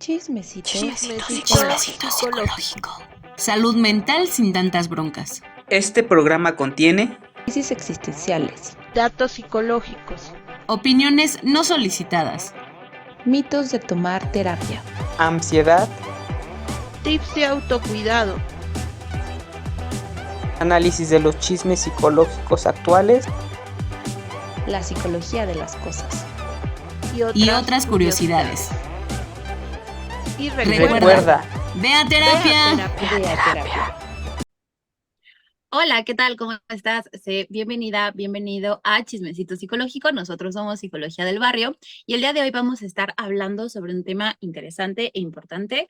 Chismecito psicológico. Salud mental sin tantas broncas. Este programa contiene Crisis existenciales, datos psicológicos, Opiniones no solicitadas. mitos de tomar terapia, ansiedad, tips de autocuidado análisis de los chismes psicológicos actuales la psicología de las cosas. Y otras curiosidades. Y Recuerda, Ve a terapia. Ve a terapia. Hola, ¿qué tal? ¿Cómo estás? Bienvenida, bienvenido a Chismecito Psicológico. Nosotros somos Psicología del Barrio y el día de hoy vamos a estar hablando sobre un tema interesante e importante.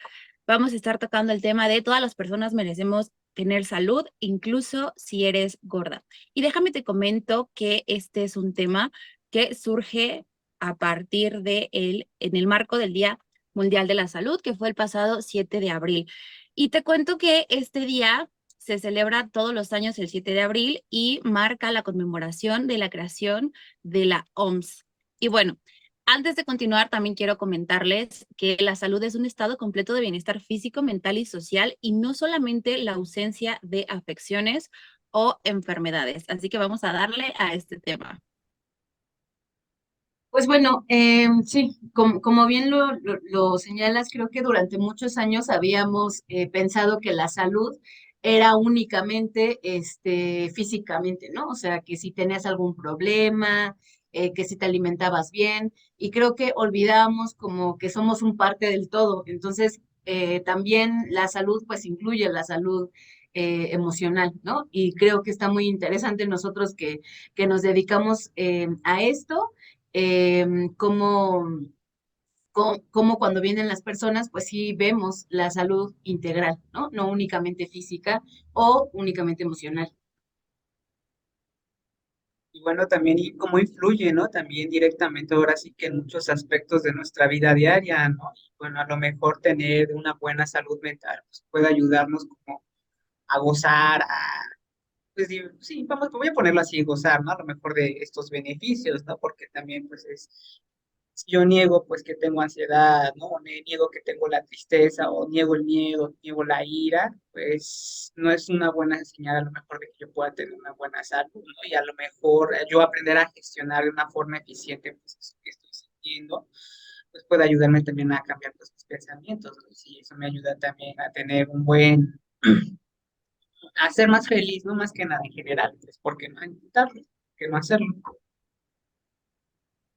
Vamos a estar tocando el tema de todas las personas merecemos tener salud, incluso si eres gorda. Y déjame te comento que este es un tema que surge a partir en el marco del Día Mundial de la Salud, que fue el pasado 7 de abril. Y te cuento que este día se celebra todos los años el 7 de abril y marca la conmemoración de la creación de la OMS. Y bueno, antes de continuar, también quiero comentarles que la salud es un estado completo de bienestar físico, mental y social y no solamente la ausencia de afecciones o enfermedades. Así que vamos a darle a este tema. Pues bueno, sí, como bien lo señalas, creo que durante muchos años habíamos pensado que la salud era únicamente físicamente, ¿no? O sea, que si tenías algún problema, que si te alimentabas bien, y creo que olvidamos como que somos un parte del todo. Entonces, también la salud, pues incluye la salud emocional, ¿no? Y creo que está muy interesante nosotros que nos dedicamos a esto eh, cómo, cómo cuando vienen las personas, pues sí vemos la salud integral, ¿no? No únicamente física o únicamente emocional. y bueno, también y cómo influye, ¿no? También directamente ahora sí que en muchos aspectos de nuestra vida diaria, ¿no? Y bueno, a lo mejor tener una buena salud mental pues, puede ayudarnos como a gozar, pues sí, vamos, voy a ponerlo así, gozar, ¿no? A lo mejor de estos beneficios, ¿no? Porque también pues si yo niego pues que tengo ansiedad, ¿no? O niego que tengo la tristeza, o niego el miedo, niego la ira, pues no es una buena señal a lo mejor de que yo pueda tener una buena salud, ¿no? Y a lo mejor yo aprender a gestionar de una forma eficiente pues eso que estoy sintiendo, pues puede ayudarme también a cambiar pues, mis pensamientos, ¿no? Y eso me ayuda también a tener un buen, a ser más feliz, ¿no? Más que nada en general, pues, ¿por qué no intentarlo? ¿Por qué no hacerlo?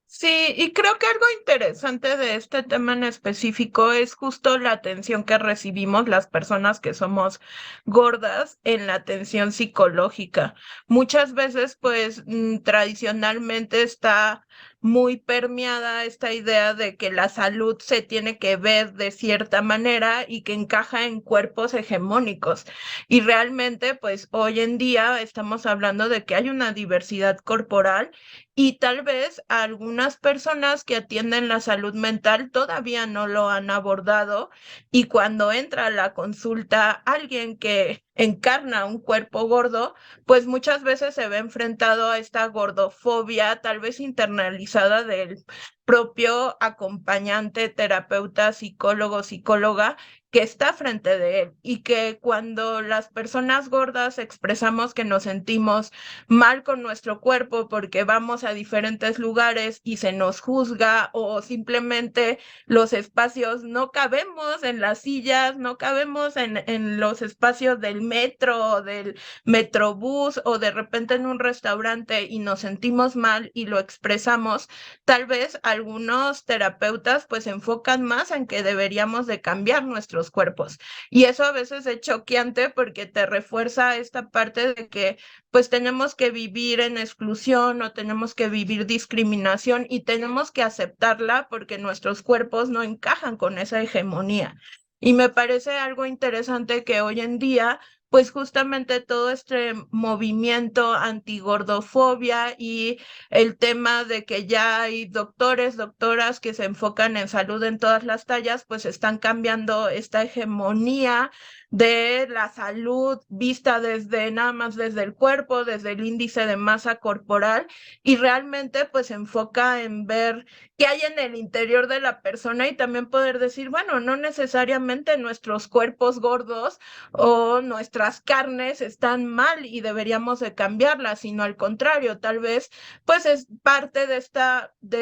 Sí, y creo que algo interesante de este tema en específico es justo la atención que recibimos las personas que somos gordas en la atención psicológica. Muchas veces, pues, tradicionalmente está muy permeada esta idea de que la salud se tiene que ver de cierta manera y que encaja en cuerpos hegemónicos. Y realmente, pues, hoy en día estamos hablando de que hay una diversidad corporal y tal vez algunas personas que atienden la salud mental todavía no lo han abordado y cuando entra a la consulta alguien que encarna un cuerpo gordo, pues muchas veces se ve enfrentado a esta gordofobia tal vez internalizada del propio acompañante, terapeuta, psicólogo, psicóloga que está frente de él y que cuando las personas gordas expresamos que nos sentimos mal con nuestro cuerpo porque vamos a diferentes lugares y se nos juzga o simplemente los espacios no cabemos en las sillas, no cabemos en los espacios del metro o del metrobús o de repente en un restaurante y nos sentimos mal y lo expresamos, tal vez algunos terapeutas pues se enfocan más en que deberíamos de cambiar nuestros cuerpos y eso a veces es choqueante porque te refuerza esta parte de que pues tenemos que vivir en exclusión o tenemos que vivir discriminación y tenemos que aceptarla porque nuestros cuerpos no encajan con esa hegemonía. Y me parece algo interesante que hoy en día, pues justamente todo este movimiento antigordofobia y el tema de que ya hay doctores, doctoras que se enfocan en salud en todas las tallas, pues están cambiando esta hegemonía de la salud vista desde nada más desde el cuerpo, desde el índice de masa corporal, y realmente pues se enfoca en ver qué hay en el interior de la persona y también poder decir, bueno, no necesariamente nuestros cuerpos gordos o nuestras carnes están mal y deberíamos de cambiarlas, sino al contrario, tal vez pues es parte de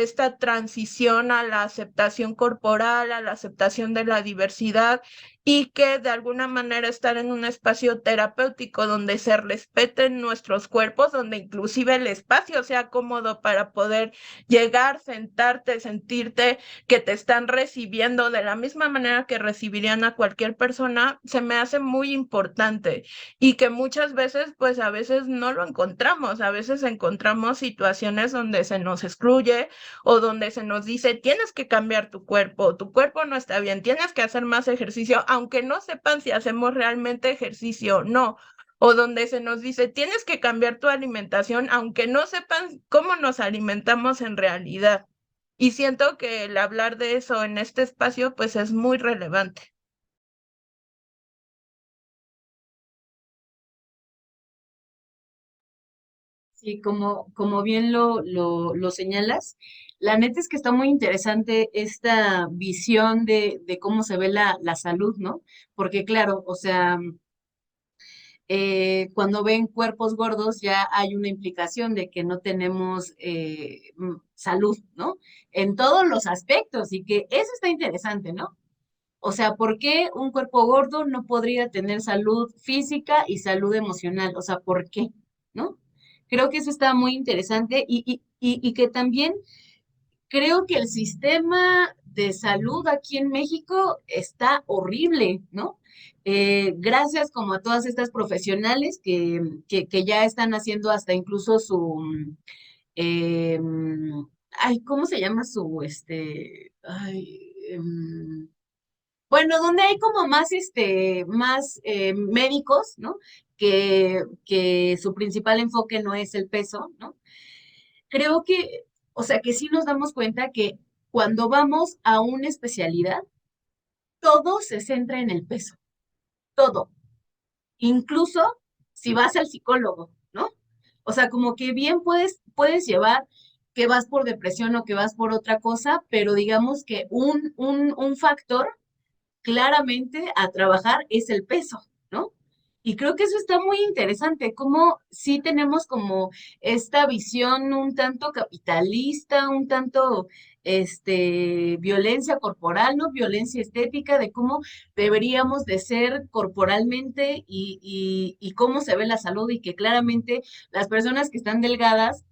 esta transición a la aceptación corporal, a la aceptación de la diversidad, y que de alguna manera estar en un espacio terapéutico donde se respeten nuestros cuerpos, donde inclusive el espacio sea cómodo para poder llegar, sentarte, sentirte que te están recibiendo de la misma manera que recibirían a cualquier persona, se me hace muy importante, y que muchas veces, pues a veces no lo encontramos, a veces encontramos situaciones donde se nos excluye o donde se nos dice, tienes que cambiar tu cuerpo no está bien, tienes que hacer más ejercicio, aunque no sepan si hacemos realmente ejercicio o no. O donde se nos dice, tienes que cambiar tu alimentación, aunque no sepan cómo nos alimentamos en realidad. Y siento que el hablar de eso en este espacio, pues es muy relevante. Sí, como bien lo señalas, la neta es que está muy interesante esta visión de cómo se ve la salud, ¿no? Porque claro, o sea, cuando ven cuerpos gordos ya hay una implicación de que no tenemos salud, ¿no? En todos los aspectos y que eso está interesante, ¿no? O sea, ¿por qué un cuerpo gordo no podría tener salud física y salud emocional? O sea, ¿por qué? ¿No? Creo que eso está muy interesante y que también creo que el sistema de salud aquí en México está horrible, ¿no? Gracias como a todas estas profesionales que ya están haciendo hasta incluso eh, ay, ¿cómo se llama su, bueno, donde hay como más, más médicos, ¿no? Que su principal enfoque no es el peso, ¿no? Creo que, o sea, que sí nos damos cuenta que cuando vamos a una especialidad, todo se centra en el peso, todo, incluso si vas al psicólogo, ¿no? O sea, como que bien puedes llevar que vas por depresión o que vas por otra cosa, pero digamos que un factor claramente a trabajar es el peso, ¿no? Y creo que eso está muy interesante, como sí tenemos como esta visión un tanto capitalista, un tanto, violencia corporal, ¿no? Violencia estética, de cómo deberíamos de ser corporalmente y cómo se ve la salud y que claramente las personas que están delgadas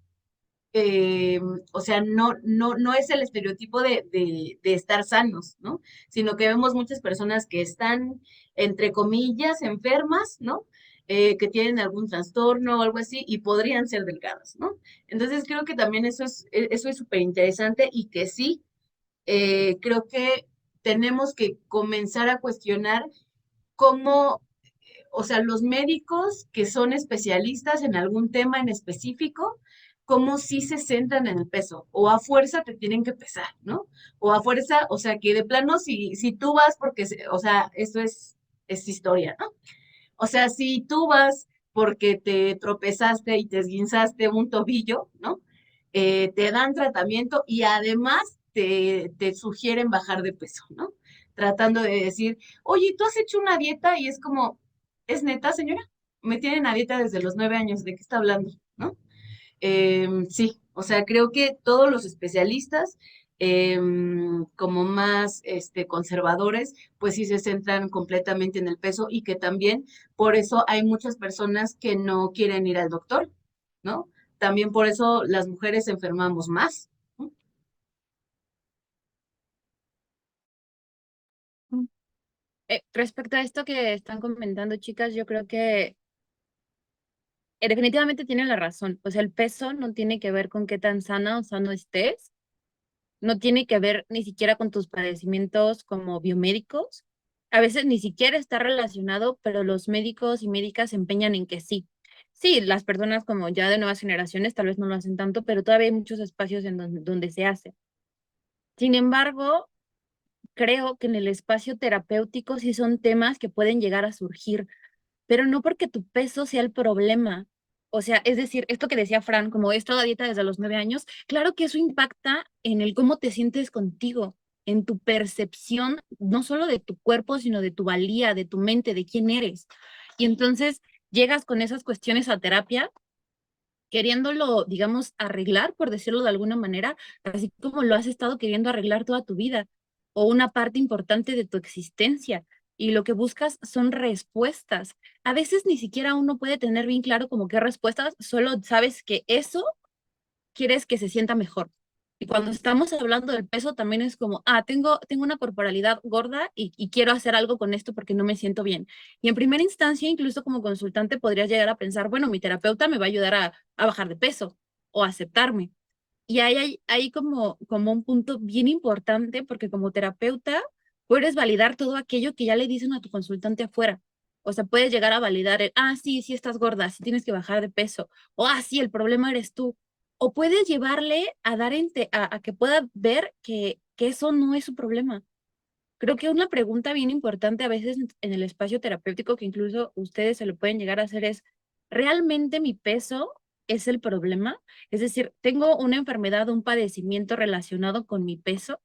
eh, o sea, no es el estereotipo de estar sanos, ¿no? Sino que vemos muchas personas que están, entre comillas, enfermas, ¿no? Que tienen algún trastorno o algo así y podrían ser delgadas, ¿no? Entonces creo que también eso es súper interesante y que sí, creo que tenemos que comenzar a cuestionar cómo, o sea, los médicos que son especialistas en algún tema en específico, cómo sí se centran en el peso, o a fuerza te tienen que pesar, ¿no? O a fuerza, o sea, que de plano, si tú vas porque, o sea, esto es historia, ¿no? O sea, si tú vas porque te tropezaste y te esguinzaste un tobillo, ¿no? Te dan tratamiento y además te sugieren bajar de peso, ¿no? Tratando de decir, oye, ¿tú has hecho una dieta? Y es como, ¿es neta, señora? Me tienen a dieta desde los 9 años, ¿de qué está hablando? ¿No? Sí, o sea, creo que todos los especialistas, como más conservadores, pues sí se centran completamente en el peso y que también por eso hay muchas personas que no quieren ir al doctor, ¿no? También por eso las mujeres enfermamos más. ¿No? Mm. Respecto a esto que están comentando, chicas, yo creo que definitivamente tienen la razón. O sea, el peso no tiene que ver con qué tan sana o sano estés, no tiene que ver ni siquiera con tus padecimientos como biomédicos. A veces ni siquiera está relacionado, pero los médicos y médicas se empeñan en que sí. Sí, las personas como ya de nuevas generaciones tal vez no lo hacen tanto, pero todavía hay muchos espacios en donde se hace. Sin embargo, creo que en el espacio terapéutico sí son temas que pueden llegar a surgir, pero no porque tu peso sea el problema. O sea, es decir, esto que decía Fran, como he estado a dieta desde los 9 años, claro que eso impacta en el cómo te sientes contigo, en tu percepción, no solo de tu cuerpo, sino de tu valía, de tu mente, de quién eres. Y entonces llegas con esas cuestiones a terapia queriéndolo, digamos, arreglar, por decirlo de alguna manera, así como lo has estado queriendo arreglar toda tu vida o una parte importante de tu existencia. Y lo que buscas son respuestas. A veces ni siquiera uno puede tener bien claro como qué respuestas, solo sabes que eso quieres que se sienta mejor. Y cuando estamos hablando del peso, también es como, tengo una corporalidad gorda y quiero hacer algo con esto porque no me siento bien. Y en primera instancia, incluso como consultante, podrías llegar a pensar, bueno, mi terapeuta me va a ayudar a bajar de peso o a aceptarme. Y ahí hay como un punto bien importante porque como terapeuta puedes validar todo aquello que ya le dicen a tu consultante afuera. O sea, puedes llegar a validar sí, sí estás gorda, sí tienes que bajar de peso. O, sí, el problema eres tú. O puedes llevarle a a que pueda ver que eso no es su problema. Creo que una pregunta bien importante a veces en el espacio terapéutico que incluso ustedes se lo pueden llegar a hacer es, ¿realmente mi peso es el problema? Es decir, ¿tengo una enfermedad o un padecimiento relacionado con mi peso?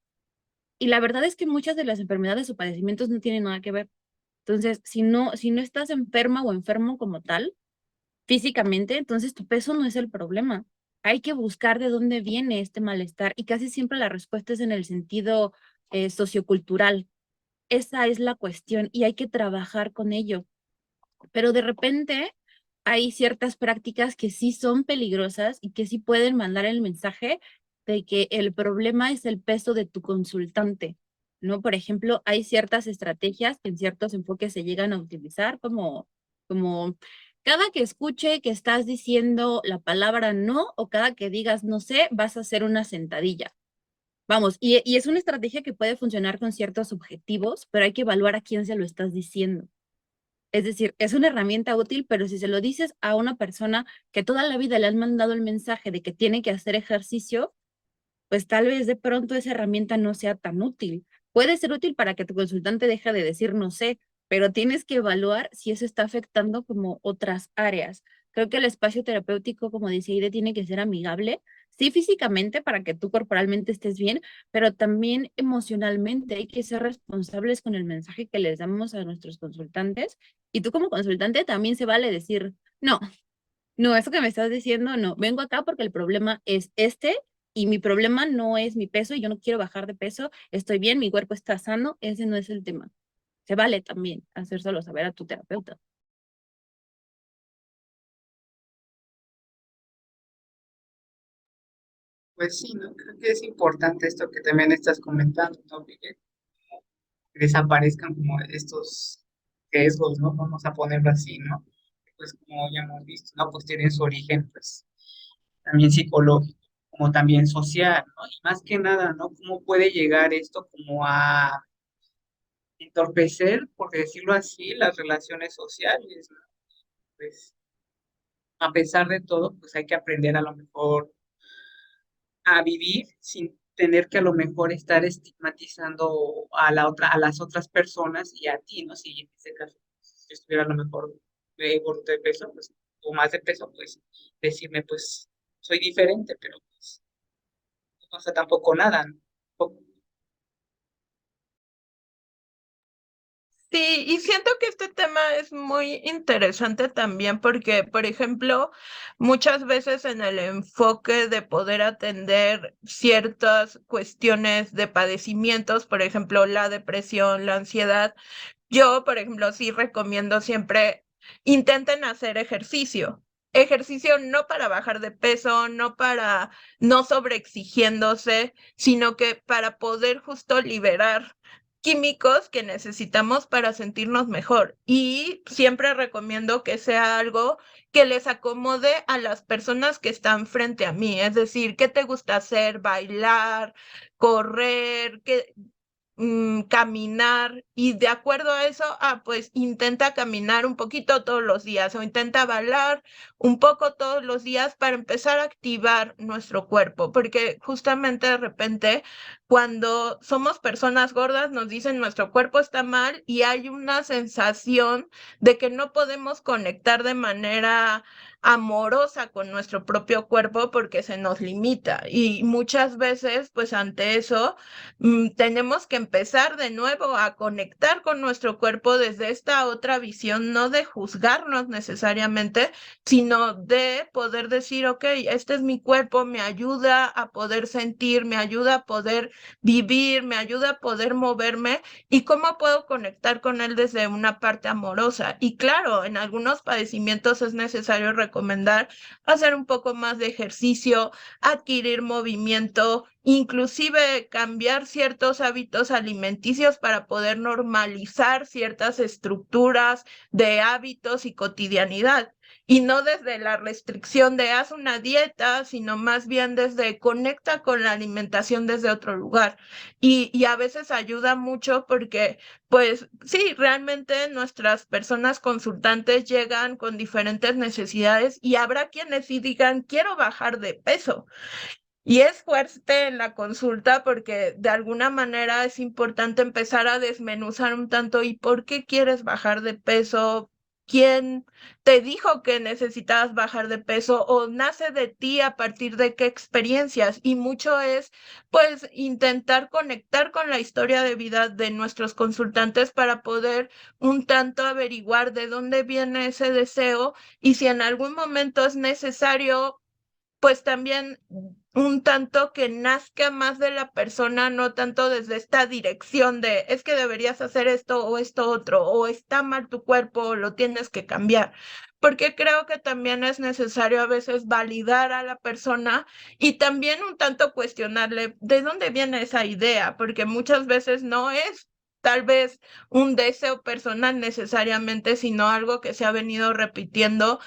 Y la verdad es que muchas de las enfermedades o padecimientos no tienen nada que ver. Entonces, si no estás enferma o enfermo como tal, físicamente, entonces tu peso no es el problema. Hay que buscar de dónde viene este malestar y casi siempre la respuesta es en el sentido sociocultural. Esa es la cuestión y hay que trabajar con ello. Pero de repente hay ciertas prácticas que sí son peligrosas y que sí pueden mandar el mensaje de que el problema es el peso de tu consultante, ¿no? Por ejemplo, hay ciertas estrategias que en ciertos enfoques se llegan a utilizar como cada que escuche que estás diciendo la palabra no o cada que digas no sé, vas a hacer una sentadilla. Vamos, y es una estrategia que puede funcionar con ciertos objetivos, pero hay que evaluar a quién se lo estás diciendo. Es decir, es una herramienta útil, pero si se lo dices a una persona que toda la vida le han mandado el mensaje de que tiene que hacer ejercicio, pues tal vez de pronto esa herramienta no sea tan útil. Puede ser útil para que tu consultante deje de decir no sé, pero tienes que evaluar si eso está afectando como otras áreas. Creo que el espacio terapéutico, como decía Ide, tiene que ser amigable, sí físicamente para que tú corporalmente estés bien, pero también emocionalmente hay que ser responsables con el mensaje que les damos a nuestros consultantes. Y tú como consultante también se vale decir, no, no, eso que me estás diciendo, no, vengo acá porque el problema es este y mi problema no es mi peso y yo no quiero bajar de peso, estoy bien, mi cuerpo está sano, ese no es el tema. Se vale también hacérselo saber a tu terapeuta. Pues sí, ¿no? Creo que es importante esto que también estás comentando, ¿no, Miguel? Que desaparezcan como estos sesgos, ¿no? Vamos a ponerlo así, ¿no? Pues como ya hemos visto, ¿no? Pues tienen su origen, pues, también psicológico, como también social, ¿no? Y más que nada, ¿no? ¿Cómo puede llegar esto como a entorpecer, por decirlo así, las relaciones sociales, ¿no? Pues, a pesar de todo, pues hay que aprender a lo mejor a vivir sin tener que a lo mejor estar estigmatizando a la otra, a las otras personas y a ti, ¿no? Si en este caso yo estuviera a lo mejor gordo de peso, pues, o más de peso, pues decirme, pues, soy diferente, pero pues no pasa tampoco nada, ¿no? Sí, y siento que este tema es muy interesante también porque, por ejemplo, muchas veces en el enfoque de poder atender ciertas cuestiones de padecimientos, por ejemplo, la depresión, la ansiedad, yo, por ejemplo, sí recomiendo siempre intenten hacer ejercicio. Ejercicio no para bajar de peso, no para no sobreexigiéndose, sino que para poder justo liberar químicos que necesitamos para sentirnos mejor. Y siempre recomiendo que sea algo que les acomode a las personas que están frente a mí. Es decir, ¿qué te gusta hacer? Bailar, correr, caminar y de acuerdo a eso, pues intenta caminar un poquito todos los días o intenta bailar un poco todos los días para empezar a activar nuestro cuerpo, porque justamente de repente cuando somos personas gordas nos dicen nuestro cuerpo está mal y hay una sensación de que no podemos conectar de manera amorosa con nuestro propio cuerpo porque se nos limita y muchas veces pues ante eso tenemos que empezar de nuevo a conectar con nuestro cuerpo desde esta otra visión, no de juzgarnos necesariamente, sino de poder decir, ok, este es mi cuerpo, me ayuda a poder sentir, me ayuda a poder vivir, me ayuda a poder moverme y cómo puedo conectar con él desde una parte amorosa. Y claro, en algunos padecimientos es necesario recomendar hacer un poco más de ejercicio, adquirir movimiento, inclusive cambiar ciertos hábitos alimenticios para poder normalizar ciertas estructuras de hábitos y cotidianidad. Y no desde la restricción de haz una dieta, sino más bien desde conecta con la alimentación desde otro lugar. Y a veces ayuda mucho porque, pues sí, realmente nuestras personas consultantes llegan con diferentes necesidades y habrá quienes sí digan, quiero bajar de peso. Y es fuerte en la consulta porque de alguna manera es importante empezar a desmenuzar un tanto y por qué quieres bajar de peso, quién te dijo que necesitabas bajar de peso o nace de ti a partir de qué experiencias. Y mucho es pues intentar conectar con la historia de vida de nuestros consultantes para poder un tanto averiguar de dónde viene ese deseo y si en algún momento es necesario pues también un tanto que nazca más de la persona, no tanto desde esta dirección de es que deberías hacer esto o esto otro, o está mal tu cuerpo, o lo tienes que cambiar. Porque creo que también es necesario a veces validar a la persona y también un tanto cuestionarle de dónde viene esa idea, porque muchas veces no es tal vez un deseo personal necesariamente, sino algo que se ha venido repitiendo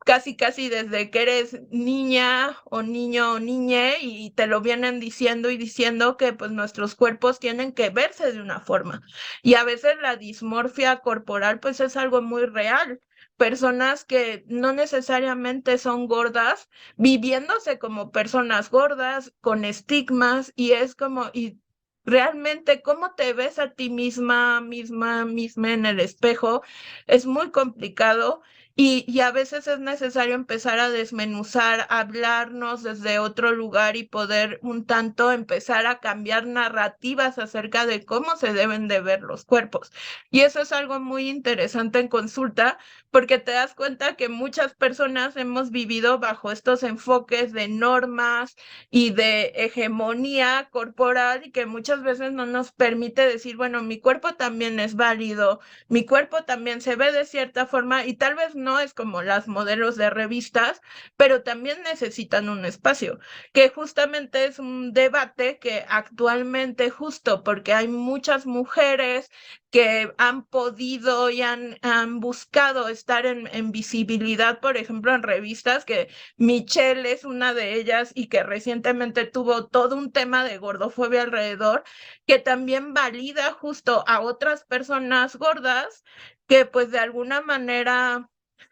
casi casi desde que eres niña o niño o niñe y te lo vienen diciendo y diciendo que pues nuestros cuerpos tienen que verse de una forma. Y a veces la dismorfia corporal pues es algo muy real. Personas que no necesariamente son gordas, viviéndose como personas gordas, con estigmas, y es como, y realmente cómo te ves a ti misma en el espejo, es muy complicado y a veces es necesario empezar a desmenuzar, hablarnos desde otro lugar y poder un tanto empezar a cambiar narrativas acerca de cómo se deben de ver los cuerpos. Y eso es algo muy interesante en consulta porque te das cuenta que muchas personas hemos vivido bajo estos enfoques de normas y de hegemonía corporal y que muchas veces no nos permite decir, bueno, mi cuerpo también es válido, mi cuerpo también se ve de cierta forma y tal vez no es como las modelos de revistas, pero también necesitan un espacio, que justamente es un debate que actualmente justo porque hay muchas mujeres que han podido y han buscado estar en visibilidad, por ejemplo, en revistas, que Michelle es una de ellas y que recientemente tuvo todo un tema de gordofobia alrededor que también valida justo a otras personas gordas que pues de alguna manera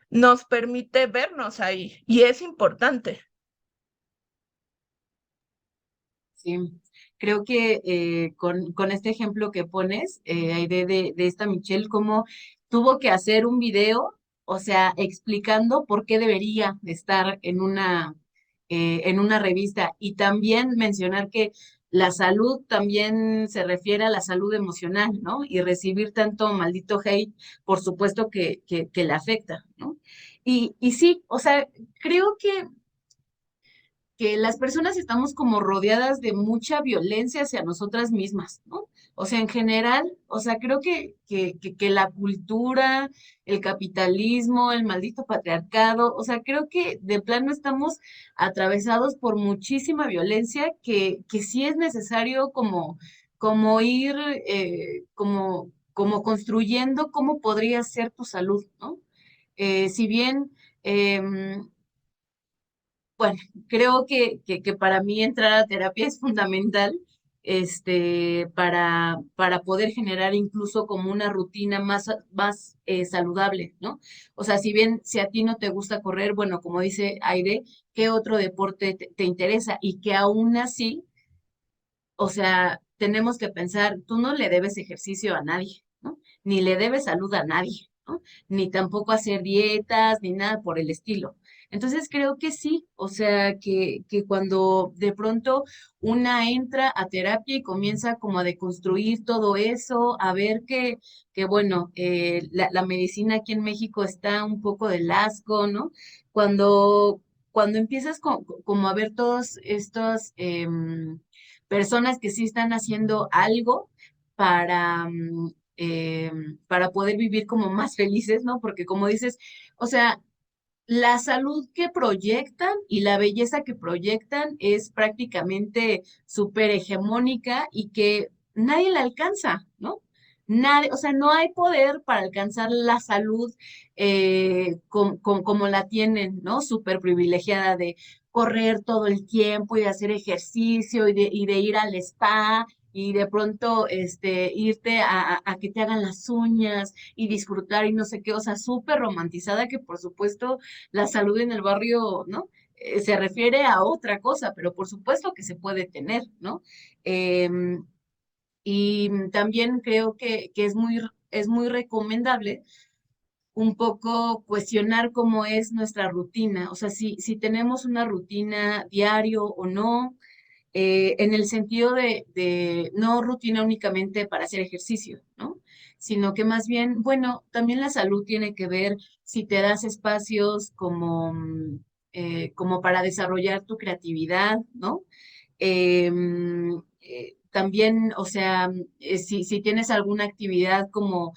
nos permite vernos ahí y es importante. Sí, creo que con este ejemplo que pones, Aide, de esta Michelle, cómo tuvo que hacer un video, o sea, explicando por qué debería de estar en una revista y también mencionar que la salud también se refiere a la salud emocional, ¿no? Y recibir tanto maldito hate, por supuesto que le afecta, ¿no? Y sí, o sea, creo que las personas estamos como rodeadas de mucha violencia hacia nosotras mismas, ¿no? O sea, en general, o sea, creo que la cultura, el capitalismo, el maldito patriarcado, o sea, creo que de plano estamos atravesados por muchísima violencia que sí es necesario como ir, como construyendo cómo podría ser tu salud, ¿no? Si bien... bueno, creo que para mí entrar a terapia es fundamental, para poder generar incluso como una rutina más saludable, ¿no? O sea, si a ti no te gusta correr, bueno, como dice Aire, ¿qué otro deporte te interesa? Y que aún así, o sea, tenemos que pensar, tú no le debes ejercicio a nadie, ¿no? Ni le debes salud a nadie, ¿no? Ni tampoco hacer dietas, ni nada por el estilo. Entonces creo que sí, o sea, que cuando de pronto una entra a terapia y comienza como a deconstruir todo eso, a ver que bueno, la medicina aquí en México está un poco de asco, ¿no? Cuando, cuando empiezas como a ver todos estos personas que sí están haciendo algo para, para poder vivir como más felices, ¿no? Porque como dices, o sea, la salud que proyectan y la belleza que proyectan es prácticamente súper hegemónica y que nadie la alcanza, ¿no? Nadie, o sea, no hay poder para alcanzar la salud como la tienen, ¿no? Súper privilegiada de correr todo el tiempo y de hacer ejercicio y de ir al spa y de pronto irte a que te hagan las uñas y disfrutar y no sé qué, o sea, súper romantizada que por supuesto la salud en el barrio, ¿no? Se refiere a otra cosa, pero por supuesto que se puede tener, ¿no? Em, y también creo que es muy recomendable un poco cuestionar cómo es nuestra rutina, o sea, si tenemos una rutina diario o no, en el sentido de no rutina únicamente para hacer ejercicio, ¿no? Sino que más bien, bueno, también la salud tiene que ver si te das espacios como para desarrollar tu creatividad, ¿no? También, o sea, si tienes alguna actividad como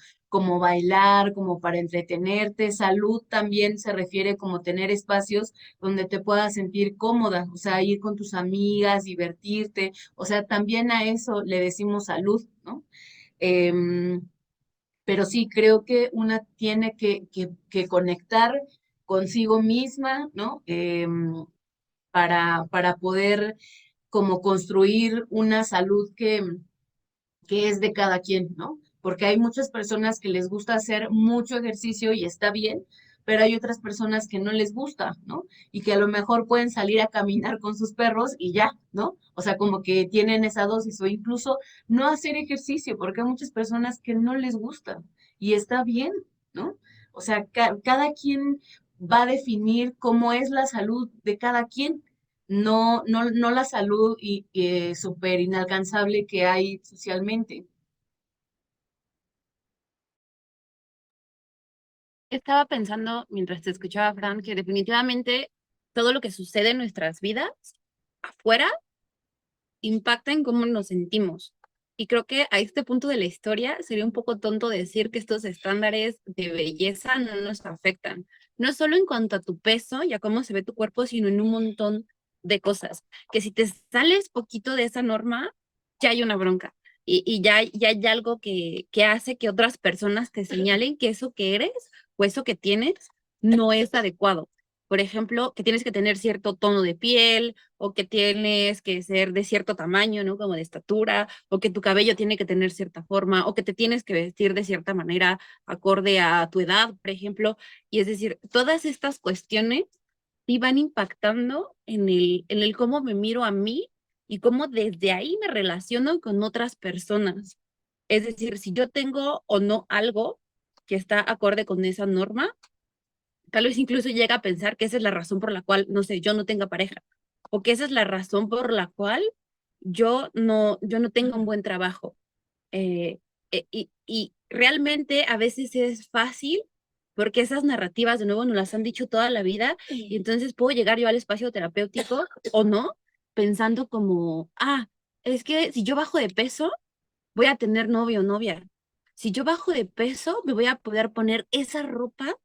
bailar, como para entretenerte, salud también se refiere como tener espacios donde te puedas sentir cómoda, o sea, ir con tus amigas, divertirte, o sea, también a eso le decimos salud, ¿no? Em, pero sí, creo que una tiene que conectar consigo misma, ¿no? Para poder como construir una salud que es de cada quien, ¿no? Porque hay muchas personas que les gusta hacer mucho ejercicio y está bien, pero hay otras personas que no les gusta, ¿no? Y que a lo mejor pueden salir a caminar con sus perros y ya, ¿no? O sea, como que tienen esa dosis o incluso no hacer ejercicio, porque hay muchas personas que no les gusta y está bien, ¿no? O sea, cada quien va a definir cómo es la salud de cada quien, no la salud súper inalcanzable que hay socialmente. Estaba pensando mientras te escuchaba, Fran, que definitivamente todo lo que sucede en nuestras vidas afuera impacta en cómo nos sentimos. Y creo que a este punto de la historia sería un poco tonto decir que estos estándares de belleza no nos afectan. No solo en cuanto a tu peso y a cómo se ve tu cuerpo, sino en un montón de cosas. Que si te sales poquito de esa norma, ya hay una bronca. Y ya hay algo que hace que otras personas te señalen que eso que eres o eso que tienes no es adecuado. Por ejemplo, que tienes que tener cierto tono de piel o que tienes que ser de cierto tamaño, ¿no? Como de estatura, o que tu cabello tiene que tener cierta forma, o que te tienes que vestir de cierta manera acorde a tu edad, por ejemplo. Y es decir, todas estas cuestiones sí van impactando en el cómo me miro a mí y cómo desde ahí me relaciono con otras personas. Es decir, si yo tengo o no algo que está acorde con esa norma, tal vez incluso llega a pensar que esa es la razón por la cual, no sé, yo no tenga pareja, o que esa es la razón por la cual yo no tengo un buen trabajo. Eh, y realmente a veces es fácil porque esas narrativas de nuevo nos las han dicho toda la vida y entonces puedo llegar yo al espacio terapéutico o no, pensando como, es que si yo bajo de peso, voy a tener novio o novia. Si yo bajo de peso, me voy a poder poner esa ropa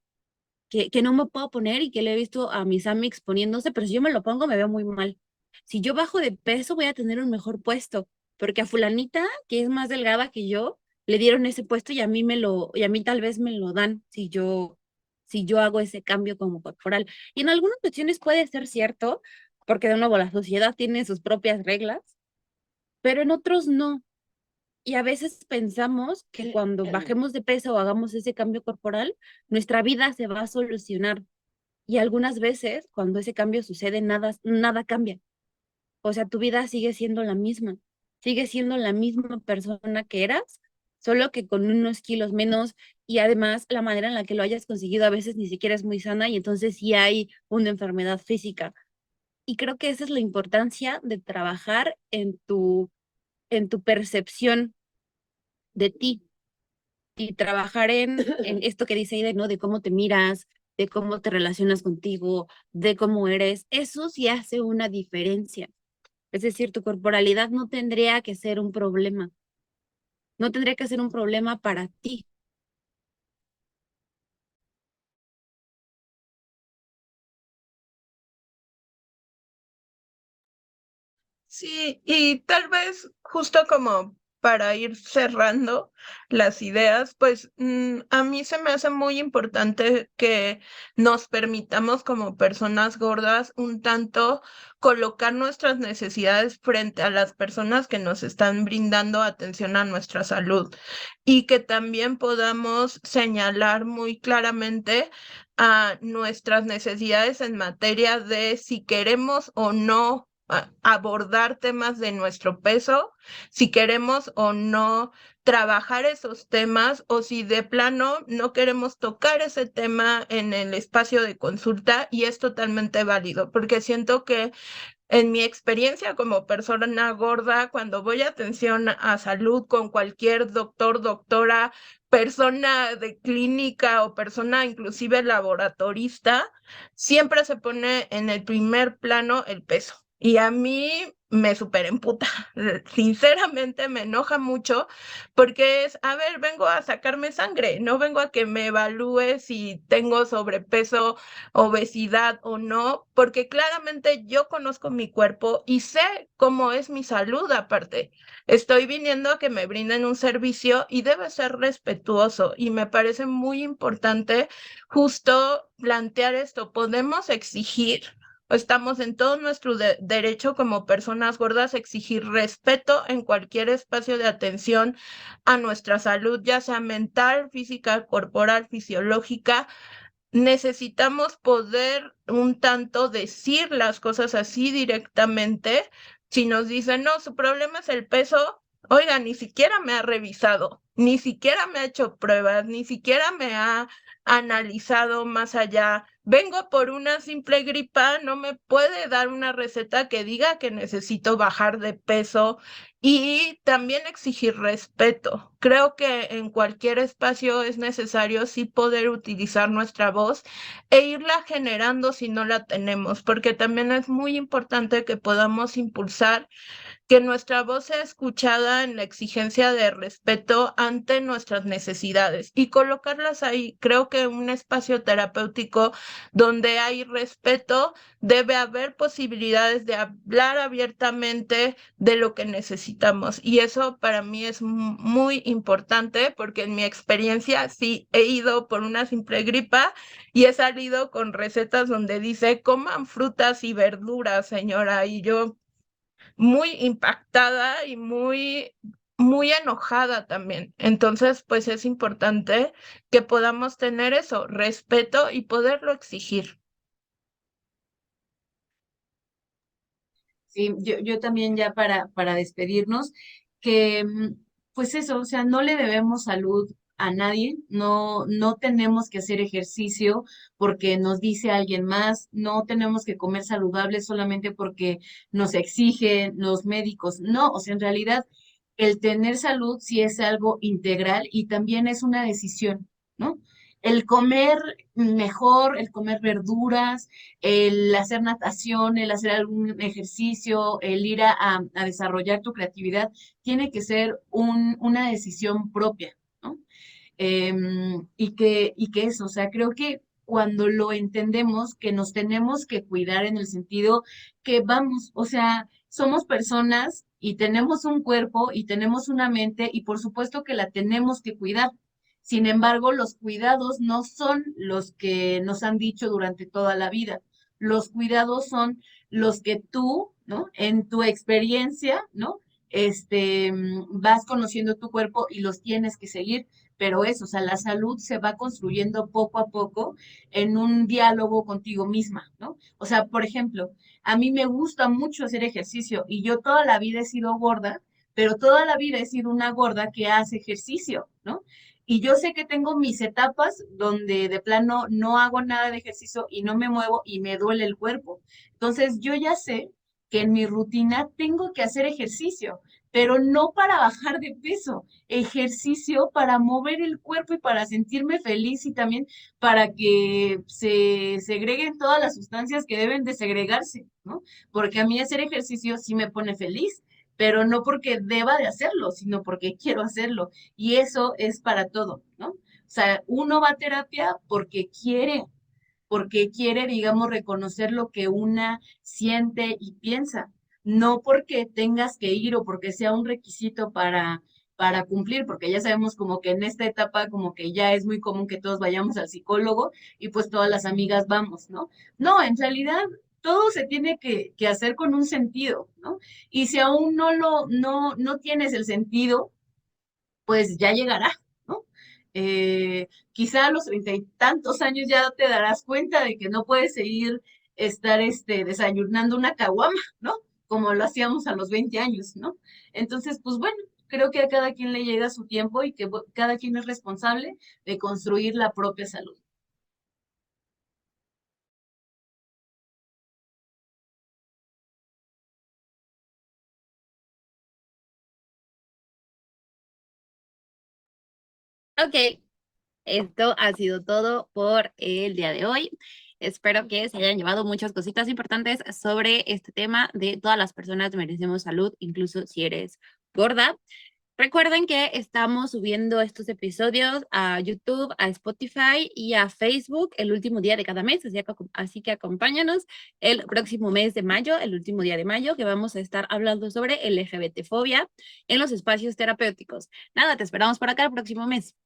que no me puedo poner y que le he visto a mis amics poniéndose, pero si yo me lo pongo me veo muy mal. Si yo bajo de peso voy a tener un mejor puesto, porque a fulanita, que es más delgada que yo, le dieron ese puesto y a mí tal vez me lo dan si yo hago ese cambio como corporal. Y en algunas cuestiones puede ser cierto, porque de nuevo la sociedad tiene sus propias reglas, pero en otros no. Y a veces pensamos que cuando bajemos de peso o hagamos ese cambio corporal, nuestra vida se va a solucionar. Y algunas veces, cuando ese cambio sucede, nada cambia. O sea, tu vida sigue siendo la misma. Sigue siendo la misma persona que eras, solo que con unos kilos menos. Y además, la manera en la que lo hayas conseguido a veces ni siquiera es muy sana y entonces sí hay una enfermedad física. Y creo que esa es la importancia de trabajar en tu percepción de ti y trabajar en esto que dice Aida, ¿no? De cómo te miras, de cómo te relacionas contigo, de cómo eres. Eso sí hace una diferencia. Es decir, tu corporalidad no tendría que ser un problema, no tendría que ser un problema para ti. Sí, y tal vez justo como para ir cerrando las ideas, pues a mí se me hace muy importante que nos permitamos como personas gordas un tanto colocar nuestras necesidades frente a las personas que nos están brindando atención a nuestra salud y que también podamos señalar muy claramente a nuestras necesidades en materia de si queremos o no abordar temas de nuestro peso, si queremos o no trabajar esos temas o si de plano no queremos tocar ese tema en el espacio de consulta y es totalmente válido, porque siento que en mi experiencia como persona gorda, cuando voy a atención a salud con cualquier doctor, doctora, persona de clínica o persona inclusive laboratorista, siempre se pone en el primer plano el peso. Y a mí me súper emputa, sinceramente me enoja mucho porque es, a ver, vengo a sacarme sangre, no vengo a que me evalúe si tengo sobrepeso, obesidad o no, porque claramente yo conozco mi cuerpo y sé cómo es mi salud aparte. Estoy viniendo a que me brinden un servicio y debe ser respetuoso y me parece muy importante justo plantear esto. Podemos exigir. Estamos en todo nuestro derecho como personas gordas a exigir respeto en cualquier espacio de atención a nuestra salud, ya sea mental, física, corporal, fisiológica. Necesitamos poder un tanto decir las cosas así directamente. Si nos dicen, no, su problema es el peso, oiga, ni siquiera me ha revisado, ni siquiera me ha hecho pruebas, ni siquiera me ha analizado más allá. Vengo por una simple gripa, no me puede dar una receta que diga que necesito bajar de peso y también exigir respeto. Creo que en cualquier espacio es necesario sí poder utilizar nuestra voz e irla generando si no la tenemos, porque también es muy importante que podamos impulsar que nuestra voz sea escuchada en la exigencia de respeto ante nuestras necesidades y colocarlas ahí. Creo que un espacio terapéutico donde hay respeto debe haber posibilidades de hablar abiertamente de lo que necesitamos y eso para mí es muy importante porque en mi experiencia sí he ido por una simple gripa y he salido con recetas donde dice coman frutas y verduras, señora, y yo muy impactada y muy enojada también. Entonces, pues es importante que podamos tener eso, respeto y poderlo exigir. Sí, yo también ya para despedirnos, que pues eso, o sea, no le debemos salud a nadie, no tenemos que hacer ejercicio porque nos dice alguien más, no tenemos que comer saludable solamente porque nos exigen los médicos, no, o sea, en realidad el tener salud sí es algo integral y también es una decisión, ¿no? El comer mejor, el comer verduras, el hacer natación, el hacer algún ejercicio, el ir a desarrollar tu creatividad, tiene que ser una decisión propia, ¿no? Y que eso, o sea, creo que cuando lo entendemos, que nos tenemos que cuidar en el sentido que vamos, o sea, somos personas y tenemos un cuerpo y tenemos una mente y por supuesto que la tenemos que cuidar. Sin embargo, los cuidados no son los que nos han dicho durante toda la vida. Los cuidados son los que tú, ¿no? En tu experiencia, ¿no? vas conociendo tu cuerpo y los tienes que seguir, pero eso, o sea, la salud se va construyendo poco a poco en un diálogo contigo misma, ¿no? O sea, por ejemplo, a mí me gusta mucho hacer ejercicio y yo toda la vida he sido gorda, pero toda la vida he sido una gorda que hace ejercicio, ¿no? Y yo sé que tengo mis etapas donde de plano no hago nada de ejercicio y no me muevo y me duele el cuerpo. Entonces yo ya sé que en mi rutina tengo que hacer ejercicio, pero no para bajar de peso, ejercicio para mover el cuerpo y para sentirme feliz y también para que se segreguen todas las sustancias que deben de segregarse, ¿no? Porque a mí hacer ejercicio sí me pone feliz, pero no porque deba de hacerlo, sino porque quiero hacerlo. Y eso es para todo, ¿no? O sea, uno va a terapia porque quiere, digamos, reconocer lo que una siente y piensa, no porque tengas que ir o porque sea un requisito para cumplir, porque ya sabemos como que en esta etapa como que ya es muy común que todos vayamos al psicólogo y pues todas las amigas vamos, ¿no? No, en realidad todo se tiene que hacer con un sentido, ¿no? Y si aún no tienes el sentido, pues ya llegará, ¿no? Quizá a los 30 y tantos años ya te darás cuenta de que no puedes seguir estar desayunando una caguama, ¿no? Como lo hacíamos a los 20 años, ¿no? Entonces, pues bueno, creo que a cada quien le llega su tiempo y que cada quien es responsable de construir la propia salud. Ok, esto ha sido todo por el día de hoy. Espero que se hayan llevado muchas cositas importantes sobre este tema de todas las personas merecemos salud, incluso si eres gorda. Recuerden que estamos subiendo estos episodios a YouTube, a Spotify y a Facebook el último día de cada mes, así que acompáñanos el próximo mes de mayo, el último día de mayo, que vamos a estar hablando sobre LGBT-fobia en los espacios terapéuticos. Nada, te esperamos por acá el próximo mes.